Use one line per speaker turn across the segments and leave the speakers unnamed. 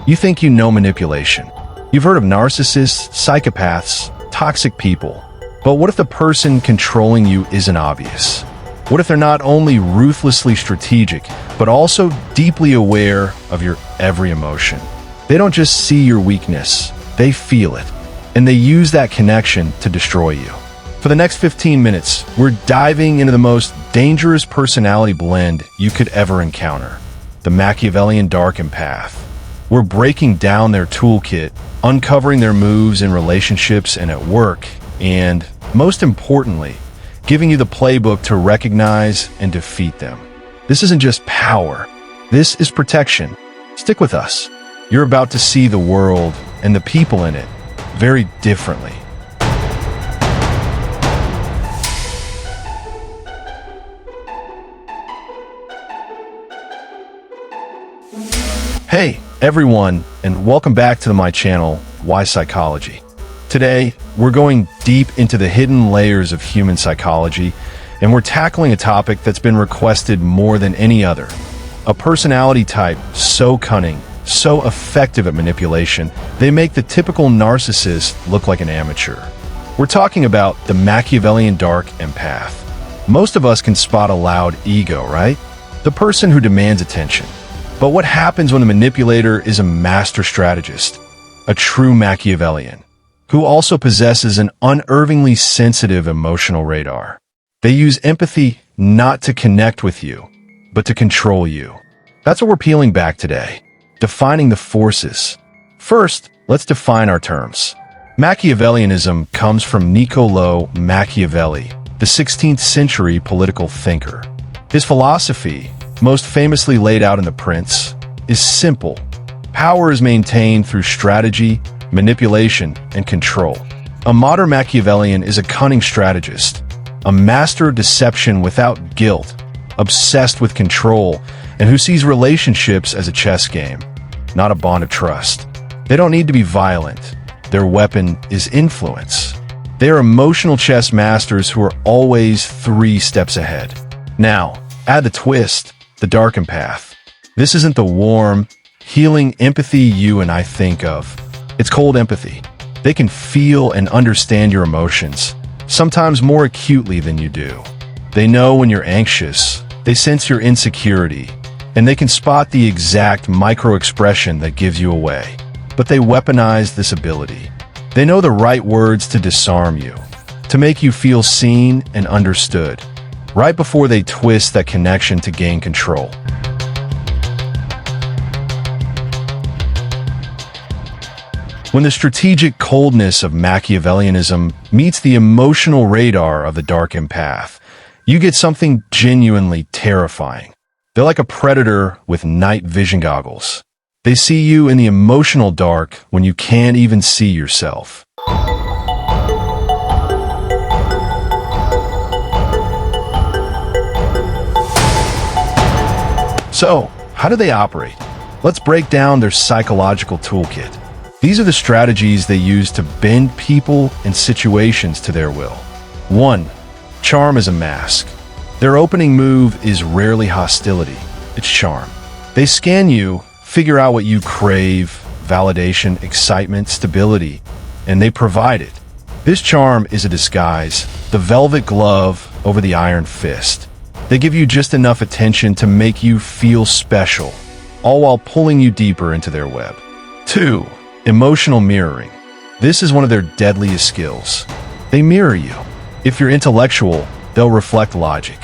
You think you know manipulation. You've heard of narcissists, psychopaths, toxic people. But what if the person controlling you isn't obvious? What if they're not only ruthlessly strategic, but also deeply aware of your every emotion? They don't just see your weakness, they feel it. And they use that connection to destroy you. For the next 15 minutes, we're diving into the most dangerous personality blend you could ever encounter. The Machiavellian Dark Empath. We're breaking down their toolkit, uncovering their moves in relationships and at work, and, most importantly, giving you the playbook to recognize and defeat them. This isn't just power. This is protection. Stick with us. You're about to see the world and the people in it very differently. Hey, everyone, and welcome back to my channel, Why Psychology. Today, we're going deep into the hidden layers of human psychology, and we're tackling a topic that's been requested more than any other. A personality type so cunning, so effective at manipulation, they make the typical narcissist look like an amateur. We're talking about the Machiavellian Dark Empath. Most of us can spot a loud ego, right? The person who demands attention. But what happens when the manipulator is a master strategist, a true Machiavellian, who also possesses an unervingly sensitive emotional radar? They use empathy not to connect with you, but to control you. That's what we're peeling back today, defining the forces. First, let's define our terms. Machiavellianism comes from Niccolo Machiavelli, the 16th century political thinker. His philosophy, most famously laid out in The Prince, is simple. Power is maintained through strategy, manipulation, and control. A modern Machiavellian is a cunning strategist, a master of deception without guilt, obsessed with control, and who sees relationships as a chess game, not a bond of trust. They don't need to be violent. Their weapon is influence. They are emotional chess masters who are always 3 steps ahead. Now, add the twist. The Dark Empath. This isn't the warm, healing empathy you and I think of. It's cold empathy. They can feel and understand your emotions, sometimes more acutely than you do. They know when you're anxious, they sense your insecurity, and they can spot the exact micro-expression that gives you away. But they weaponize this ability. They know the right words to disarm you, to make you feel seen and understood, right before they twist that connection to gain control. When the strategic coldness of Machiavellianism meets the emotional radar of the Dark Empath, you get something genuinely terrifying. They're like a predator with night vision goggles. They see you in the emotional dark when you can't even see yourself. So, how do they operate? Let's break down their psychological toolkit. These are the strategies they use to bend people and situations to their will. 1. Charm as a mask. Their opening move is rarely hostility, it's charm. They scan you, figure out what you crave, validation, excitement, stability, and they provide it. This charm is a disguise, the velvet glove over the iron fist. They give you just enough attention to make you feel special, all while pulling you deeper into their web. 2. Emotional mirroring. This is one of their deadliest skills. They mirror you. If you're intellectual, they'll reflect logic.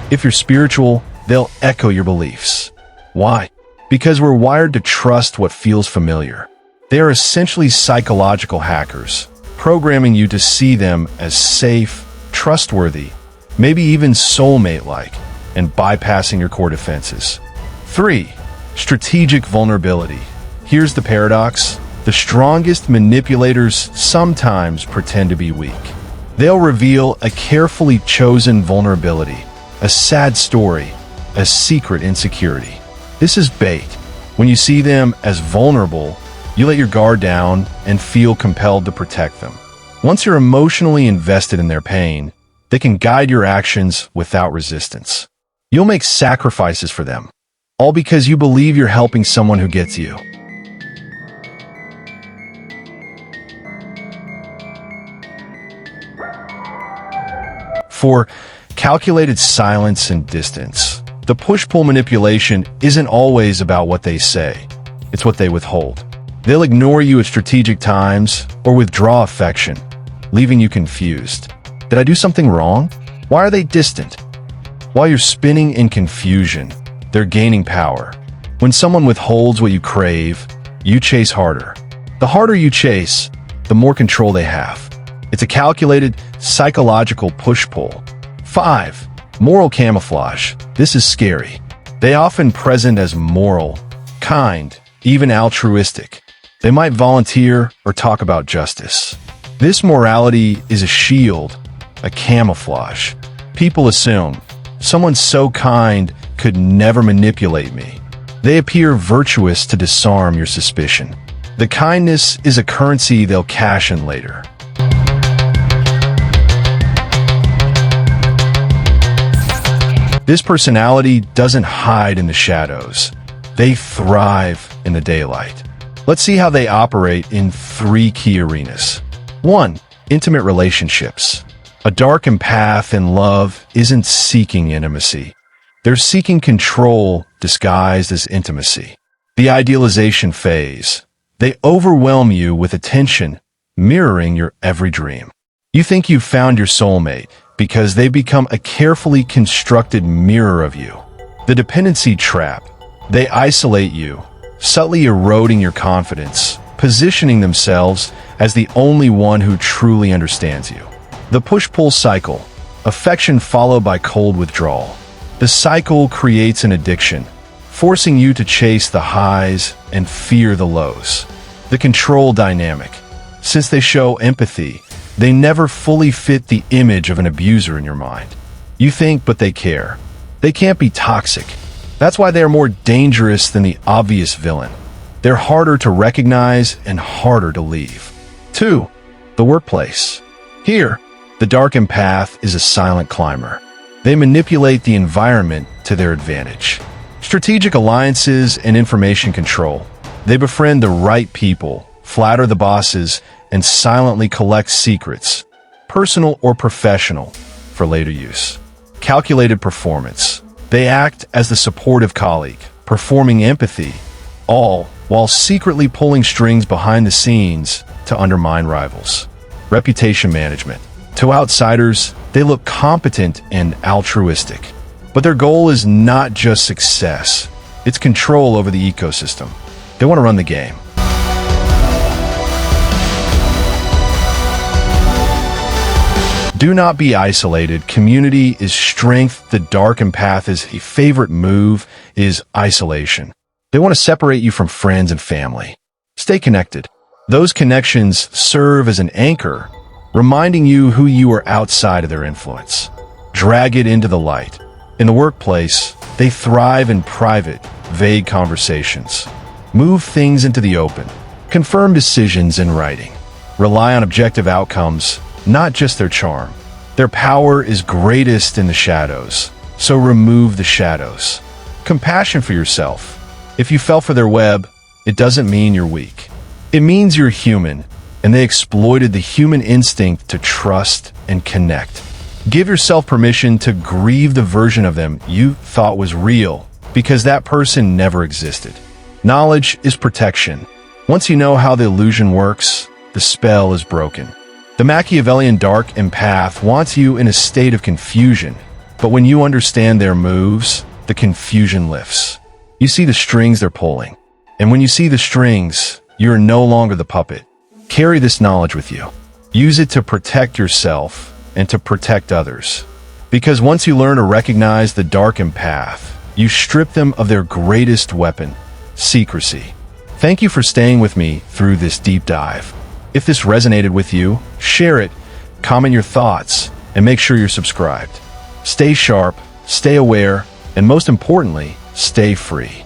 If you're spiritual, they'll echo your beliefs. Why? Because we're wired to trust what feels familiar. They are essentially psychological hackers, programming you to see them as safe, trustworthy, maybe even soulmate-like, and bypassing your core defenses. 3. Strategic vulnerability. Here's the paradox. The strongest manipulators sometimes pretend to be weak. They'll reveal a carefully chosen vulnerability, a sad story, a secret insecurity. This is bait. When you see them as vulnerable, you let your guard down and feel compelled to protect them. Once you're emotionally invested in their pain, they can guide your actions without resistance. You'll make sacrifices for them, all because you believe you're helping someone who gets you. 4. Calculated silence and distance. The push-pull manipulation isn't always about what they say. It's what they withhold. They'll ignore you at strategic times or withdraw affection, leaving you confused. Did I do something wrong? Why are they distant? While you're spinning in confusion, they're gaining power. When someone withholds what you crave, you chase harder. The harder you chase, the more control they have. It's a calculated psychological push-pull. 5. Moral camouflage. This is scary. They often present as moral, kind, even altruistic. They might volunteer or talk about justice. This morality is a shield, a camouflage. People assume someone so kind could never manipulate me. They appear virtuous to disarm your suspicion. The kindness is a currency they'll cash in later. This personality doesn't hide in the shadows. They thrive in the daylight. Let's see how they operate in 3 key arenas. 1. Intimate relationships. A dark empath in love isn't seeking intimacy. They're seeking control disguised as intimacy. The idealization phase. They overwhelm you with attention, mirroring your every dream. You think you've found your soulmate because they've become a carefully constructed mirror of you. The dependency trap. They isolate you, subtly eroding your confidence, positioning themselves as the only one who truly understands you. The push-pull cycle. Affection followed by cold withdrawal. The cycle creates an addiction, forcing you to chase the highs and fear the lows. The control dynamic. Since they show empathy, they never fully fit the image of an abuser in your mind. You think, but they care. They can't be toxic. That's why they are more dangerous than the obvious villain. They're harder to recognize and harder to leave. 2. The workplace. Here, the dark empath is a silent climber. They manipulate the environment to their advantage. Strategic alliances and information control. They befriend the right people, flatter the bosses, and silently collect secrets, personal or professional, for later use. Calculated performance. They act as the supportive colleague, performing empathy, all while secretly pulling strings behind the scenes to undermine rivals. Reputation management. To outsiders, they look competent and altruistic. But their goal is not just success, it's control over the ecosystem. They want to run the game. Do not be isolated. Community is strength. The dark empath's favorite move is isolation. They want to separate you from friends and family. Stay connected. Those connections serve as an anchor, reminding you who you are outside of their influence. Drag it into the light. In the workplace, they thrive in private, vague conversations. Move things into the open. Confirm decisions in writing. Rely on objective outcomes, not just their charm. Their power is greatest in the shadows, so remove the shadows. Compassion for yourself. If you fell for their web, it doesn't mean you're weak. It means you're human, and they exploited the human instinct to trust and connect. Give yourself permission to grieve the version of them you thought was real, because that person never existed. Knowledge is protection. Once you know how the illusion works, the spell is broken. The Machiavellian Dark Empath wants you in a state of confusion, but when you understand their moves, the confusion lifts. You see the strings they're pulling, and when you see the strings, you're no longer the puppet. Carry this knowledge with you. Use it to protect yourself and to protect others. Because once you learn to recognize the Dark Empath, you strip them of their greatest weapon, secrecy. Thank you for staying with me through this deep dive. If this resonated with you, share it, comment your thoughts, and make sure you're subscribed. Stay sharp, stay aware, and most importantly, stay free.